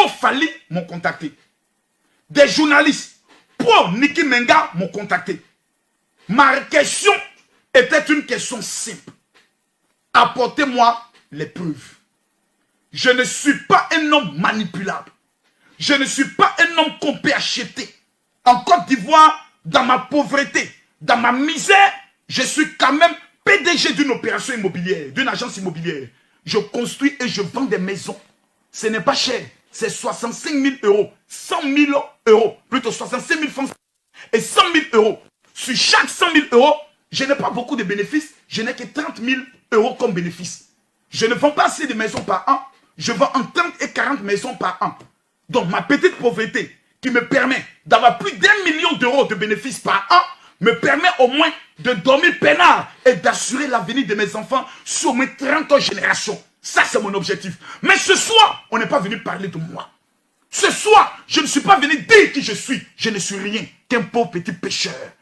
pro-Fally m'ont contacté. Des journalistes pro-Niki Menga m'ont contacté. Ma question était une question simple. Apportez-moi les preuves. Je ne suis pas un homme manipulable. Je ne suis pas un homme qu'on peut acheter. En Côte d'Ivoire, dans ma pauvreté, dans ma misère, je suis quand même PDG d'une opération immobilière, d'une agence immobilière. Je construis et je vends des maisons. Ce n'est pas cher. C'est 65 000 euros, 100 000 euros, plutôt 65 000 francs et 100 000 euros. Sur chaque 100 000 euros, je n'ai pas beaucoup de bénéfices. Je n'ai que 30 000 euros comme bénéfice. Je ne vends pas assez de maisons par an. Je vends en 30 et 40 maisons par an. Donc ma petite pauvreté qui me permet d'avoir plus d'1 million d'euros de bénéfices par an me permet au moins de dormir peinard et d'assurer l'avenir de mes enfants sur mes 30 générations. Ça, c'est mon objectif. Mais ce soir, on n'est pas venu parler de moi. Ce soir, je ne suis pas venu dire qui je suis. Je ne suis rien qu'un pauvre petit pécheur.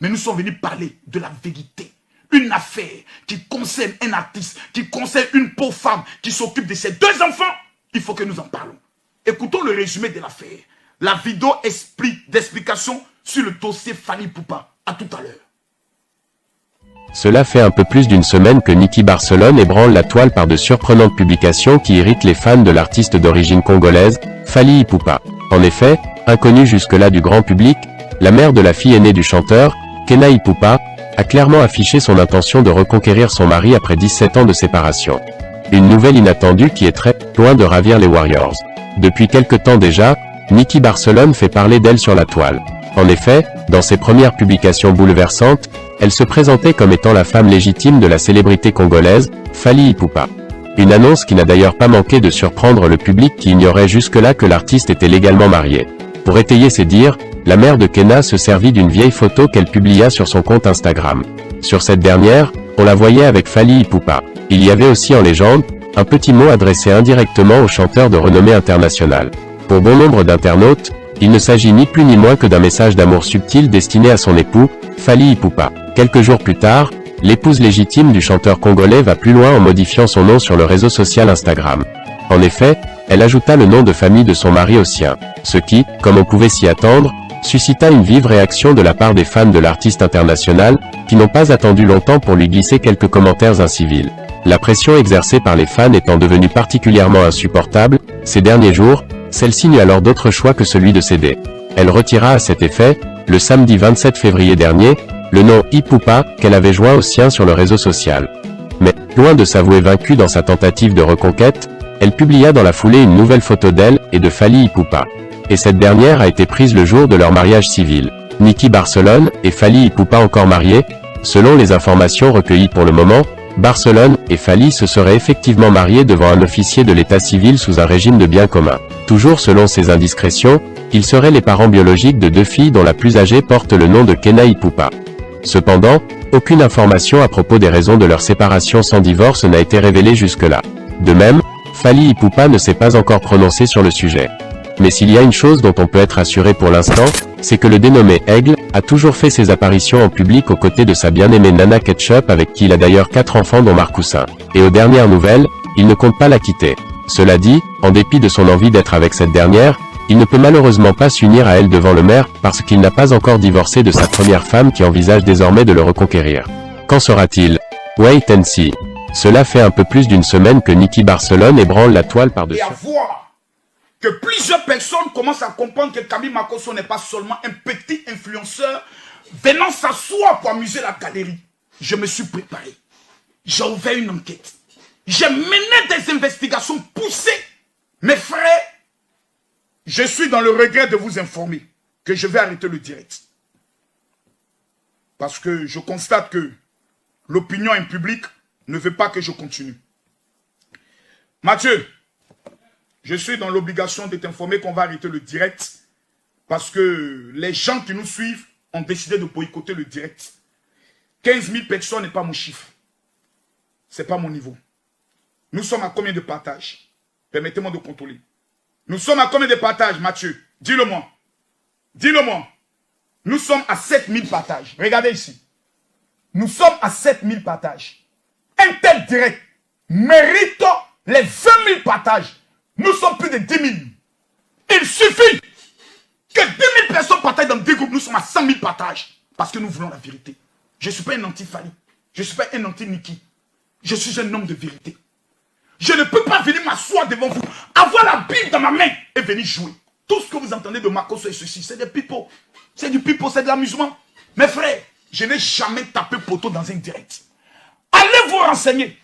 Mais nous sommes venus parler de la vérité. Une affaire qui concerne un artiste, qui concerne une pauvre femme qui s'occupe de ses 2 enfants. Il faut que nous en parlons. Écoutons le résumé de l'affaire. La vidéo d'explication sur le dossier Fally Ipupa. À tout à l'heure. Cela fait un peu plus d'une semaine que Niki Barcelone ébranle la toile par de surprenantes publications qui irritent les fans de l'artiste d'origine congolaise, Fally Ipupa. En effet, inconnue jusque-là du grand public, la mère de la fille aînée du chanteur, Kena Ipupa, a clairement affiché son intention de reconquérir son mari après 17 ans de séparation. Une nouvelle inattendue qui est très loin de ravir les Warriors. Depuis quelque temps déjà, Niki Barcelone fait parler d'elle sur la toile. En effet, dans ses premières publications bouleversantes, elle se présentait comme étant la femme légitime de la célébrité congolaise, Fally Ipupa. Une annonce qui n'a d'ailleurs pas manqué de surprendre le public qui ignorait jusque-là que l'artiste était légalement marié. Pour étayer ses dires, la mère de Kena se servit d'une vieille photo qu'elle publia sur son compte Instagram. Sur cette dernière, on la voyait avec Fally Ipupa. Il y avait aussi en légende, un petit mot adressé indirectement au chanteur de renommée internationale. Pour bon nombre d'internautes, il ne s'agit ni plus ni moins que d'un message d'amour subtil destiné à son époux, Fally Ipupa. Quelques jours plus tard, l'épouse légitime du chanteur congolais va plus loin en modifiant son nom sur le réseau social Instagram. En effet, elle ajouta le nom de famille de son mari au sien, ce qui, comme on pouvait s'y attendre, suscita une vive réaction de la part des fans de l'artiste international, qui n'ont pas attendu longtemps pour lui glisser quelques commentaires incivils. La pression exercée par les fans étant devenue particulièrement insupportable, ces derniers jours, celle-ci n'eut alors d'autre choix que celui de céder. Elle retira à cet effet, le samedi 27 février dernier, le nom Ipupa qu'elle avait joint au sien sur le réseau social. Mais, loin de s'avouer vaincue dans sa tentative de reconquête, elle publia dans la foulée une nouvelle photo d'elle et de Fally Ipupa. Et cette dernière a été prise le jour de leur mariage civil. Niki Barcelone et Fally Ipupa encore mariés. Selon les informations recueillies pour le moment, Barcelone et Fally se seraient effectivement mariés devant un officier de l'état civil sous un régime de biens communs. Toujours selon ces indiscrétions, ils seraient les parents biologiques de 2 filles dont la plus âgée porte le nom de Kena Ipupa. Cependant, aucune information à propos des raisons de leur séparation sans divorce n'a été révélée jusque-là. De même, Fally Ipupa ne s'est pas encore prononcé sur le sujet. Mais s'il y a une chose dont on peut être assuré pour l'instant, c'est que le dénommé Aigle a toujours fait ses apparitions en public aux côtés de sa bien-aimée Nana Ketchup avec qui il a d'ailleurs 4 enfants dont Marcoussin. Et aux dernières nouvelles, il ne compte pas la quitter. Cela dit, en dépit de son envie d'être avec cette dernière, il ne peut malheureusement pas s'unir à elle devant le maire parce qu'il n'a pas encore divorcé de sa première femme qui envisage désormais de le reconquérir. Quand sera-t-il? Wait and see. Cela fait un peu plus d'une semaine que Niki Barcelone ébranle la toile par-dessus. Et à voir que plusieurs personnes commencent à comprendre que Camille Makosso n'est pas seulement un petit influenceur venant s'asseoir pour amuser la galerie. Je me suis préparé. J'ai ouvert une enquête. J'ai mené des investigations poussées. Mes frères, je suis dans le regret de vous informer que je vais arrêter le direct. Parce que je constate que l'opinion publique ne veut pas que je continue. Mathieu, je suis dans l'obligation de t'informer qu'on va arrêter le direct parce que les gens qui nous suivent ont décidé de boycotter le direct. 15 000 personnes n'est pas mon chiffre. Ce n'est pas mon niveau. Nous sommes à combien de partages? Permettez-moi de contrôler. Nous sommes à combien de partages, Mathieu? Dis-le-moi. Dis-le-moi. Nous sommes à 7 000 partages. Regardez ici. Nous sommes à 7 000 partages. Un tel direct mérite les 20 000 partages. Nous sommes plus de 10 000. Il suffit que 2000 personnes partagent dans 2 groupes. Nous sommes à 100 000 partages. Parce que nous voulons la vérité. Je ne suis pas un anti-Fali. Je ne suis pas un anti-Niki. Je suis un homme de vérité. Je ne peux pas venir m'asseoir devant vous, avoir la Bible dans ma main et venir jouer. Tout ce que vous entendez de Makosso et ceci, c'est des pipeaux. C'est du pipeau, c'est de l'amusement. Mes frères, je n'ai jamais tapé poteau dans un direct. Allez vous renseigner.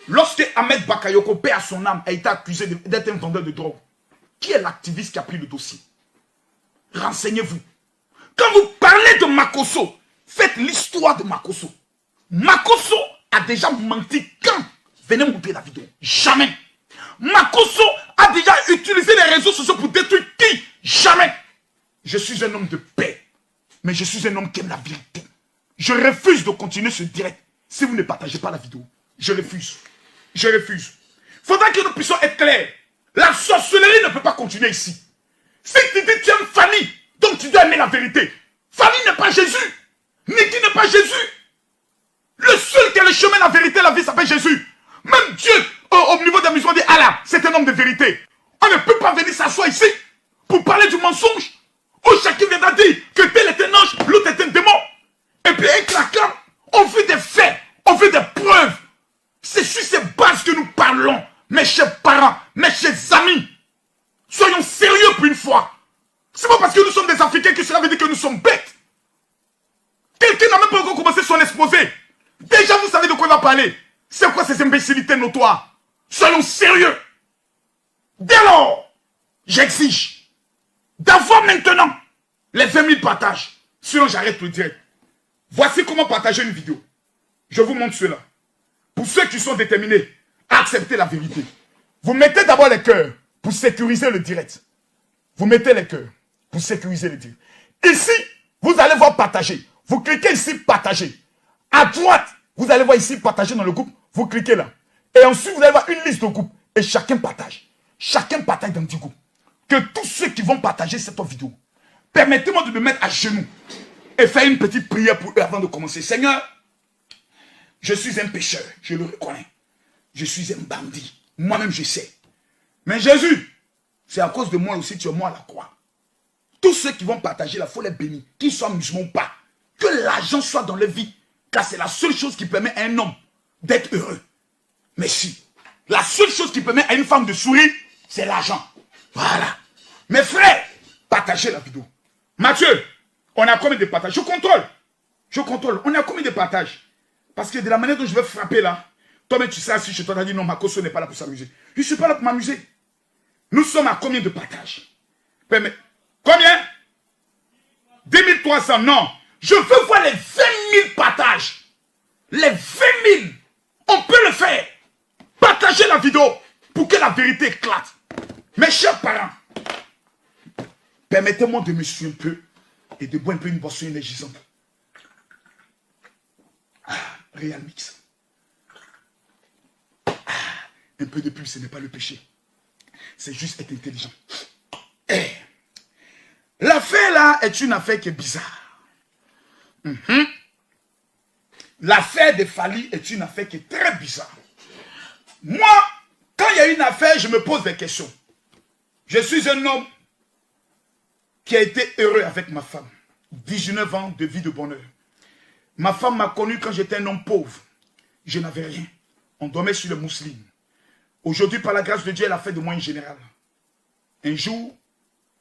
Lorsque Ahmed Bakayoko, paix à son âme, a été accusé d'être un vendeur de drogue, qui est l'activiste qui a pris le dossier? Renseignez-vous. Quand vous parlez de Makosso, faites l'histoire de Makosso. Makosso a déjà menti quand? Venez montrer la vidéo. Jamais. Makosso a déjà utilisé les réseaux sociaux pour détruire qui? Jamais. Je suis un homme de paix. Mais je suis un homme qui aime la vérité. Je refuse de continuer ce direct si vous ne partagez pas la vidéo. Je refuse. Je refuse. Il faudra que nous puissions être clairs. La sorcellerie ne peut pas continuer ici. Si tu dis tu aimes Fanny, donc tu dois aimer la vérité. Fanny n'est pas Jésus. Niki n'est pas Jésus. Le seul qui a le chemin, la vérité, la vie s'appelle Jésus. Même Dieu, au niveau des musulmans, dit Allah, c'est un homme de vérité. On ne peut pas venir s'asseoir ici pour parler du mensonge où chacun viendra dire que tel est un ange, l'autre est un démon. Et puis un claquant, on veut des faits, on veut des preuves. C'est sur ces bases que nous parlons, mes chers parents, mes chers amis. Soyons sérieux pour une fois. C'est pas parce que nous sommes des Africains que cela veut dire que nous sommes bêtes. Quelqu'un n'a même pas encore commencé son exposé. Déjà, vous savez de quoi il va parler. C'est quoi ces imbécilités notoires? Soyons sérieux. Dès lors, j'exige d'avoir maintenant les 20 000 partages. Sinon, j'arrête le direct. Voici comment partager une vidéo. Je vous montre cela. Pour ceux qui sont déterminés à accepter la vérité, vous mettez d'abord les cœurs pour sécuriser le direct. Vous mettez les cœurs pour sécuriser le direct. Ici, vous allez voir partager. Vous cliquez ici, partager. À droite, vous allez voir ici, partager dans le groupe. Vous cliquez là. Et ensuite, vous allez voir une liste de groupes. Et chacun partage. Chacun partage dans 10 groupes. Que tous ceux qui vont partager cette vidéo, permettez-moi de me mettre à genoux et faire une petite prière pour eux avant de commencer. Seigneur, je suis un pécheur, je le reconnais. Je suis un bandit. Moi-même, je sais. Mais Jésus, c'est à cause de moi aussi tu es mort à la croix. Tous ceux qui vont partager la folie bénie, qu'ils soient musulmans ou pas, que l'argent soit dans leur vie, car c'est la seule chose qui permet à un homme d'être heureux. Mais si, la seule chose qui permet à une femme de sourire, c'est l'argent. Voilà. Mes frères, partagez la vidéo. Mathieu, on a combien de partages? Je contrôle. Je contrôle. On a combien de partages? Parce que de la manière dont je vais frapper là, toi-même tu sais, si je t'ai dit non, Makosso n'est pas là pour s'amuser. Je ne suis pas là pour m'amuser. Nous sommes à combien de partages? Combien? 10 300, non. Je veux voir les 20 000 partages. Les 20 000. On peut le faire. Partagez la vidéo pour que la vérité éclate. Mes chers parents, permettez-moi de me suivre un peu et de boire un peu une boisson énergisante. Real Mix. Un peu de pub, ce n'est pas le péché. C'est juste être intelligent. L'affaire là est une affaire qui est bizarre. L'affaire de Fali est une affaire qui est très bizarre. Moi, quand il y a une affaire, je me pose des questions. Je suis un homme qui a été heureux avec ma femme. 19 ans de vie de bonheur. Ma femme m'a connu quand j'étais un homme pauvre. Je n'avais rien. On dormait sur le mousseline. Aujourd'hui, par la grâce de Dieu, elle a fait de moi une générale. Un jour,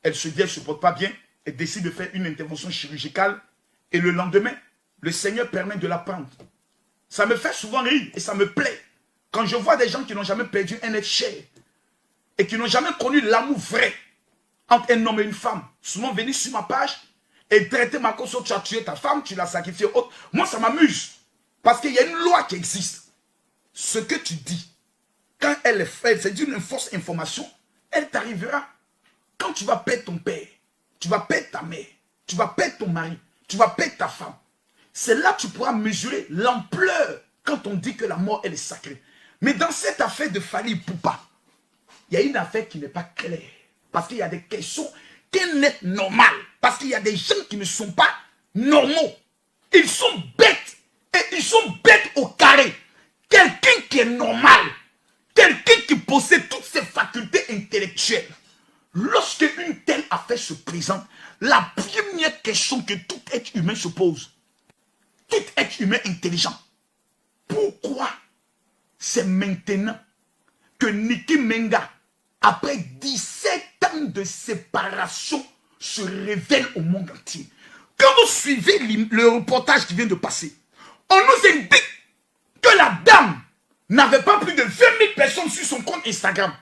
elle se dit, elle ne se porte pas bien. Elle décide de faire une intervention chirurgicale. Et le lendemain, le Seigneur permet de la prendre. Ça me fait souvent rire et ça me plaît. Quand je vois des gens qui n'ont jamais perdu un être cher et qui n'ont jamais connu l'amour vrai entre un homme et une femme, souvent venir sur ma page et traiter ma cause, tu as tué ta femme, tu l'as sacrifiée autre. Moi, ça m'amuse. Parce qu'il y a une loi qui existe. Ce que tu dis, quand elle est faite, c'est une fausse information, elle t'arrivera. Quand tu vas perdre ton père, tu vas perdre ta mère, tu vas perdre ton mari, tu vas perdre ta femme. C'est là que tu pourras mesurer l'ampleur quand on dit que la mort, elle est sacrée. Mais dans cette affaire de Fali Ipupa, il y a une affaire qui n'est pas claire. Parce qu'il y a des questions qu'un être normal. Parce qu'il y a des gens qui ne sont pas normaux. Ils sont bêtes. Et ils sont bêtes au carré. Quelqu'un qui est normal. Quelqu'un qui possède toutes ses facultés intellectuelles Lorsque une telle affaire se présente, la première question que tout être humain se pose, tout être humain intelligent, pourquoi c'est maintenant que Niki Menga, après 17 ans de séparation, se révèle au monde entier? Quand vous suivez le reportage qui vient de passer, on nous indique que la dame n'avait pas plus de 20 000 personnes sur son compte Instagram.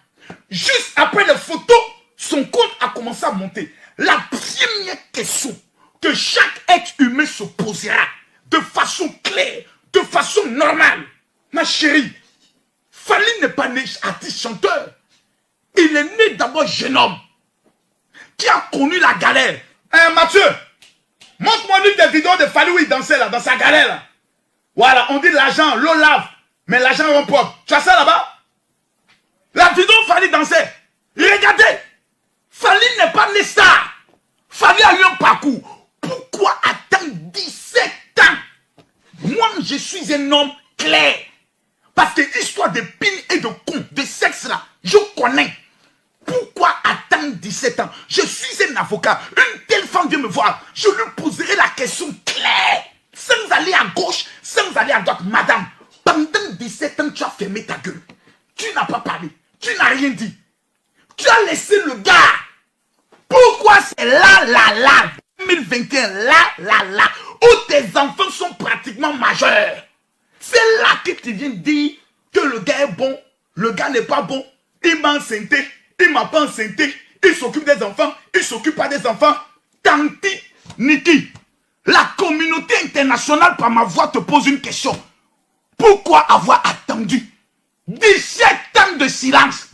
Juste après les photos, son compte a commencé à monter. La première question que chaque être humain se posera de façon claire, de façon normale, ma chérie, Fally n'est pas né artiste chanteur. Il est né d'abord jeune homme qui a connu la galère. Mathieu, montre-moi une des vidéos de Fally où il dansait là, dans sa galère là. Voilà, on dit l'argent, l'eau lave, mais l'argent remporte. Tu as ça là-bas? La vidéo Fally dansait. Regardez, Fally n'est pas né star. Fally a eu un parcours. Pourquoi attendre 17 ans? Moi, je suis un homme clair. Parce que l'histoire de pin et de con, de sexe là, je connais. Pourquoi attendre 17 ans? Je suis un avocat. Une telle femme vient me voir. Je lui poserai la question claire. Sans aller à gauche, sans aller à droite. Madame, pendant 17 ans, tu as fermé ta gueule. Tu n'as pas parlé. Tu n'as rien dit. Tu as laissé le gars. Pourquoi c'est là, 2021, là, où tes enfants sont pratiquement majeurs? C'est là que tu viens dire que le gars est bon, le gars n'est pas bon. Il m'a enceinté, il m'a pas enceinté, il s'occupe des enfants, il s'occupe pas des enfants. Tanti, Niki, la communauté internationale par ma voix te pose une question. Pourquoi avoir attendu 17 ans de silence?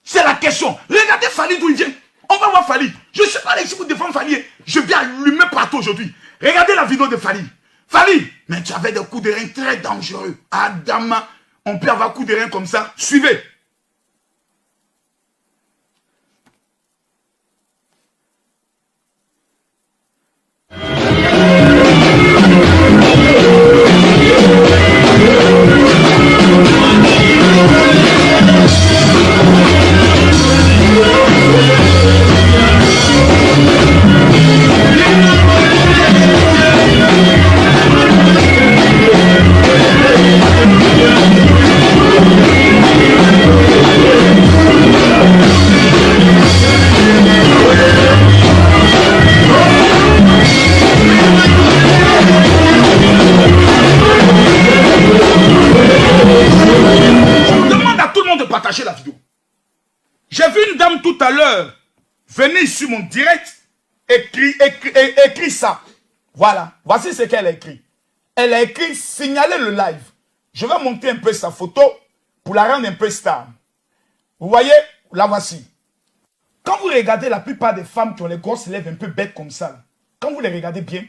C'est la question. Regardez Fally d'où il vient. On va voir Fally. Je ne suis pas là ici pour défendre Fally. Je viens allumer partout aujourd'hui. Regardez la vidéo de Fally. Fally, mais tu avais des coups de rein très dangereux. Adama, on peut avoir coups de rein comme ça. Suivez. La vidéo. J'ai vu une dame tout à l'heure venir sur mon direct écrit ça. Voilà, voici ce qu'elle a écrit. Elle a écrit signaler le live. Je vais monter un peu sa photo pour la rendre un peu star. Vous voyez, la voici. Quand vous regardez la plupart des femmes qui ont les grosses lèvres un peu bêtes comme ça, quand vous les regardez bien,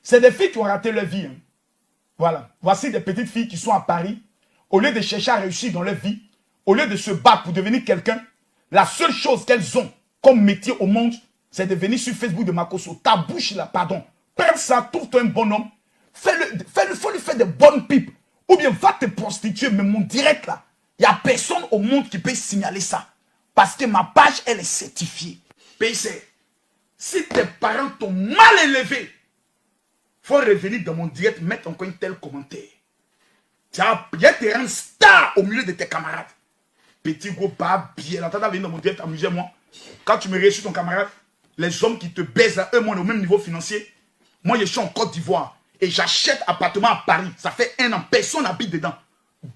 c'est des filles qui ont raté leur vie. Hein. Voilà, voici des petites filles qui sont à Paris. Au lieu de chercher à réussir dans leur vie, au lieu de se battre pour devenir quelqu'un, la seule chose qu'elles ont comme métier au monde, c'est de venir sur Facebook de Makosso. Ta bouche là, pardon. Prends ça, trouve-toi un bon homme. Faut lui faire de bonnes pipes. Ou bien va te prostituer. Mais mon direct là, il n'y a personne au monde qui peut signaler ça. Parce que ma page, elle est certifiée. PC, si tes parents t'ont mal élevé, il faut revenir dans mon direct, mettre encore un tel commentaire. Tu as bien te rendre star au milieu de tes camarades. Petit gros babier, là, tu vas venir dans mon direct, amusez-moi. Quand tu me réussis ton camarade, les hommes qui te baisent là, eux, moi, on est au même niveau financier. Moi, je suis en Côte d'Ivoire et j'achète appartement à Paris. Ça fait 1 an, personne n'habite dedans.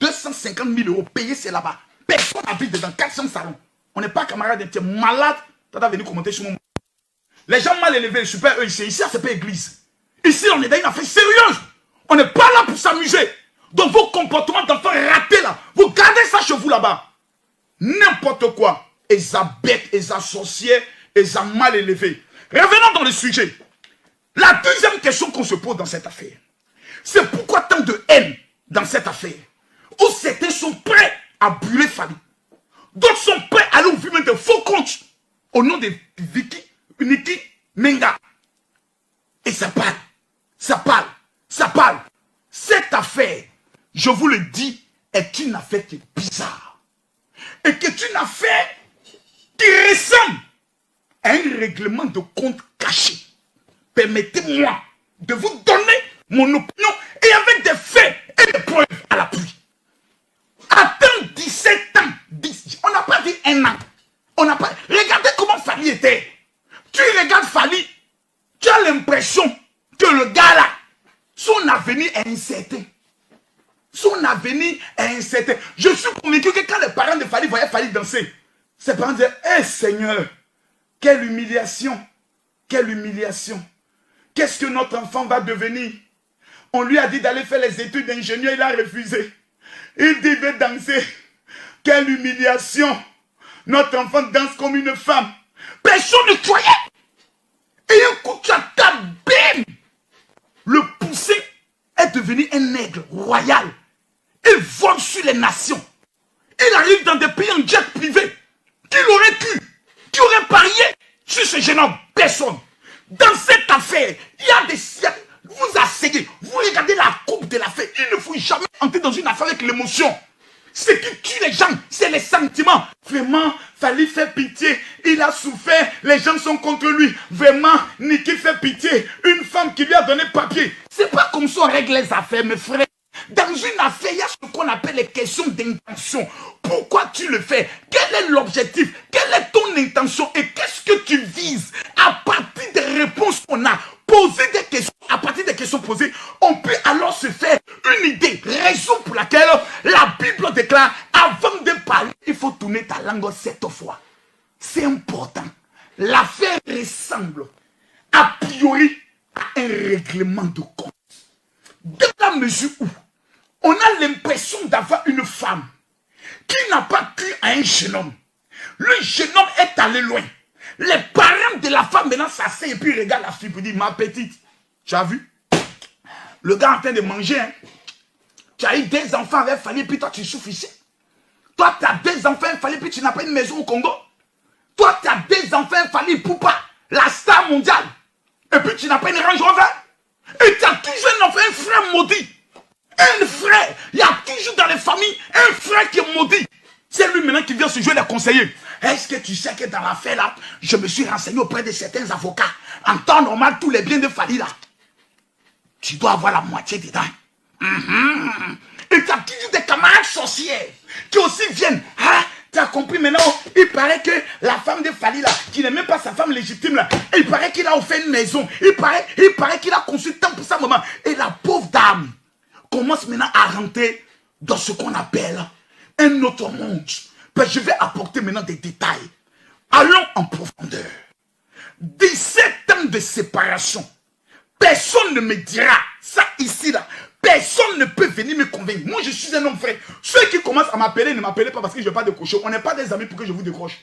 250 000 euros payés, c'est là-bas. Personne n'habite dedans, 400 salons. On n'est pas camarades, tu es malade. Tu vas venir commenter sur mon. Les gens mal élevés, super, eux, ici, c'est pas église. Ici, on est dans une affaire sérieuse. On n'est pas là pour s'amuser. Donc, vos comportements d'enfants ratés là, vous gardez ça chez vous là-bas. N'importe quoi. Et ça bête, et ça sorcière, et ça mal élevé. Revenons dans le sujet. La deuxième question qu'on se pose dans cette affaire, c'est pourquoi tant de haine dans cette affaire, où certains sont prêts à brûler Fally. D'autres sont prêts à aller ouvrir de faux comptes au nom de Niki Menga. Et ça parle, ça parle, ça parle. Cette affaire, je vous le dis, est une affaire qui est bizarre. Et que tu n'as fait qui ressemble à un règlement de compte caché. Permettez-moi de vous donner mon opinion et avec des faits et des preuves à l'appui. Attends 17 ans. On n'a pas dit un an. On n'a pas. Regardez comment Fally était. Tu regardes Fally, tu as l'impression que le gars là, son avenir est incertain. Son avenir est incertain. Je suis convaincu que quand les parents de Fally voyaient Fally danser, ses parents disaient, hé Seigneur, quelle humiliation. Quelle humiliation. Qu'est-ce que notre enfant va devenir? On lui a dit d'aller faire les études d'ingénieur, il a refusé. Il devait danser. Quelle humiliation. Notre enfant danse comme une femme. Personne ne croyait. Et un coup de tata, bim! Le poussé est devenu un aigle royal. Il vole sur les nations. Il arrive dans des pays en jet privé. Qui l'aurait cru? Qui aurait parié sur ce jeune homme? Personne. Dans cette affaire, il y a des siècles. Vous asseyez, vous regardez la coupe de l'affaire. Il ne faut jamais entrer dans une affaire avec l'émotion. Ce qui tue les gens, c'est les sentiments. Vraiment, Fally fait pitié. Il a souffert. Les gens sont contre lui. Vraiment, Niki fait pitié. Une femme qui lui a donné papier. C'est pas comme ça on règle les affaires, mes frères. Dans une affaire, il y a ce qu'on appelle les questions d'intention. Pourquoi tu le fais? Quel est l'objectif? Quelle est ton intention? Et qu'est-ce que tu vises? À partir des réponses qu'on a, poser des questions. À partir des questions posées, on peut alors se faire une idée. Raison pour laquelle la Bible déclare, avant de parler, il faut tourner ta langue 7 fois. C'est important. L'affaire ressemble, a priori, à un règlement de compte. Dans la mesure où on a l'impression d'avoir une femme qui n'a pas cru à un jeune homme. Le jeune homme est allé loin. Les parents de la femme maintenant s'asseyent et puis regardent la fille et disent, ma petite, tu as vu? Le gars est en train de manger. Hein? Tu as eu des enfants avec Fally et puis toi tu souffres ici. Toi tu as des enfants avec Fally et puis tu n'as pas une maison au Congo. Toi tu as des enfants avec Fally Ipupa, la star mondiale. Et puis tu n'as pas une Range Rover. Et tu as toujours un enfant, un frère maudit. Un frère. Il y a toujours dans les familles un frère qui est maudit. C'est lui maintenant qui vient se jouer les conseillers. Est-ce que tu sais que dans l'affaire là, je me suis renseigné auprès de certains avocats. En temps normal, tous les biens de Fally là, tu dois avoir la moitié dedans. Et tu as toujours des camarades sorcières qui aussi viennent. Ah, tu as compris maintenant? Il paraît que la femme de Fally là, qui n'est même pas sa femme légitime là, il paraît qu'il a offert une maison. Il paraît qu'il a conçu tant pour sa maman. Et la pauvre dame commence maintenant à rentrer dans ce qu'on appelle un autre monde. Ben, je vais apporter maintenant des détails. Allons en profondeur. 17 ans de séparation. Personne ne me dira ça ici là. Personne ne peut venir me convaincre. Moi je suis un homme frère. Ceux qui commencent à m'appeler ne m'appellent pas parce que je ne vais pas décrocher. On n'est pas des amis pour que je vous décroche.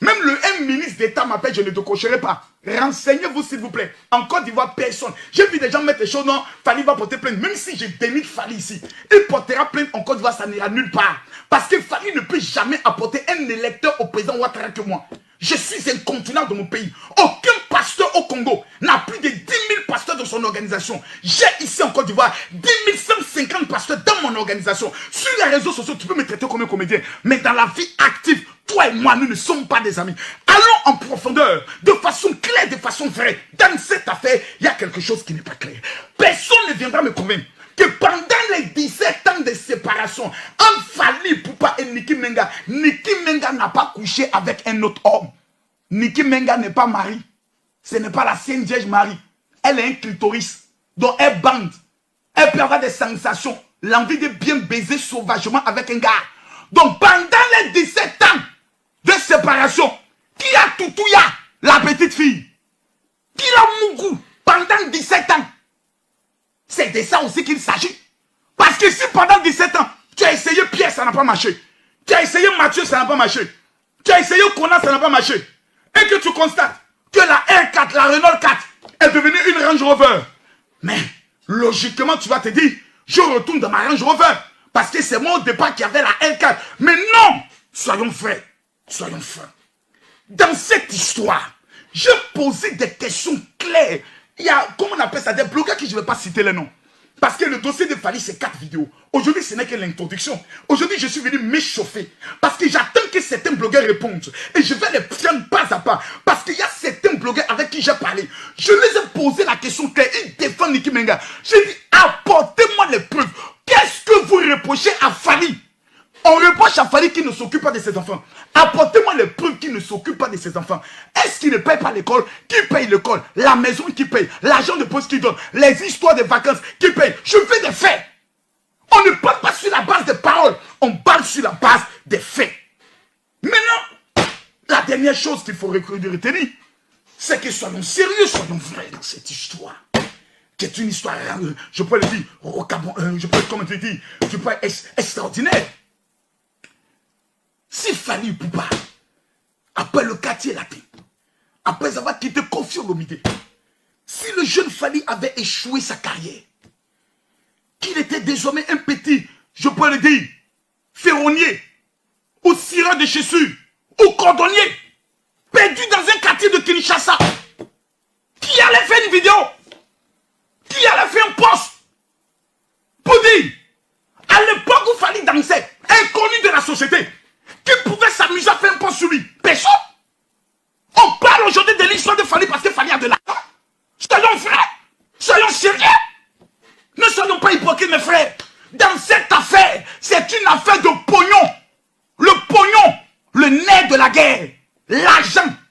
Même un ministre d'État m'appelle, je ne décrocherai pas. Renseignez-vous s'il vous plaît. En Côte d'Ivoire, personne. J'ai vu des gens mettre les choses, non, Fally va porter plainte. Même si je dénigre Fally ici, il portera plainte en Côte d'Ivoire, ça n'ira nulle part. Parce que Fally ne peut jamais apporter un électeur au président Ouattara que moi. Je suis incontournable de mon pays. Aucun pasteur au Congo n'a plus de 10 000 pasteurs dans son organisation. J'ai ici en Côte d'Ivoire 10 150 pasteurs dans mon organisation. Sur les réseaux sociaux, tu peux me traiter comme un comédien. Mais dans la vie active, toi et moi, nous ne sommes pas des amis. Allons en profondeur, de façon claire, de façon vraie. Dans cette affaire, il y a quelque chose qui n'est pas clair. Personne ne viendra me convaincre que pendant les 17 ans de séparation entre Fally Ipupa et Niki Menga n'a pas couché avec un autre homme. Niki Menga n'est pas mariée. Ce n'est pas la Sainte Vierge Marie. Elle est un clitoris. Donc elle bande. Elle peut avoir des sensations. L'envie de bien baiser sauvagement avec un gars. Donc pendant les 17 ans de séparation, qui a Toutouya, la petite fille? Qui a Mougou pendant 17 ans? C'est de ça aussi qu'il s'agit. Parce que si pendant 17 ans, tu as essayé Pierre, ça n'a pas marché. Tu as essayé Mathieu, ça n'a pas marché. Tu as essayé Kona, ça n'a pas marché. Et que tu constates que la R4, la Renault 4, est devenue une Range Rover. Mais logiquement, tu vas te dire, je retourne dans ma Range Rover. Parce que c'est moi au départ qui avait la R4. Mais non, soyons vrais. Soyons francs. Dans cette histoire, j'ai posé des questions claires. Il y a, comment on appelle ça, des blogueurs qui je ne vais pas citer les noms. Parce que le dossier de Fally, c'est 4 vidéos. Aujourd'hui, ce n'est que l'introduction. Aujourd'hui, je suis venu m'échauffer. Parce que j'attends que certains blogueurs répondent. Et je vais les prendre pas à pas. Parce qu'il y a certains blogueurs avec qui j'ai parlé. Je les ai posé la question qu'ils défendent Nicki Menga. J'ai dit, apportez-moi les preuves. Qu'est-ce que vous reprochez à Fally? On reproche à Fally qui ne s'occupe pas de ses enfants. Apportez-moi les preuves qu'il ne s'occupe pas de ses enfants. Est-ce qu'il ne paye pas l'école? Qui paye l'école? La maison qui paye? L'argent de poste qui donne? Les histoires de vacances qui paye? Je fais des faits. On ne parle pas sur la base des paroles. On parle sur la base des faits. Maintenant, la dernière chose qu'il faut retenir, c'est que soyons sérieux, soyons vrais dans cette histoire. Qui est une histoire, je peux le dire, je peux extraordinaire. Si Fally Ipupa, après le quartier latin, après avoir quitté Koffi Olomide, si le jeune Fally avait échoué sa carrière, qu'il était désormais un petit, je peux le dire, ferronnier, ou cireur de chaussures, ou cordonnier, perdu dans un quartier de Kinshasa, qui allait faire une vidéo, qui allait faire un post, pour dire, à l'époque où Fally dansait, inconnu de la société, qui pouvait s'amuser à faire un post sur lui. Personne. On parle aujourd'hui de l'histoire de Fally parce que Fally a de l'argent. Soyons vrais. Soyons sérieux. Ne soyons pas hypocrites, mes frères. Dans cette affaire, c'est une affaire de pognon. Le pognon, le nerf de la guerre. L'argent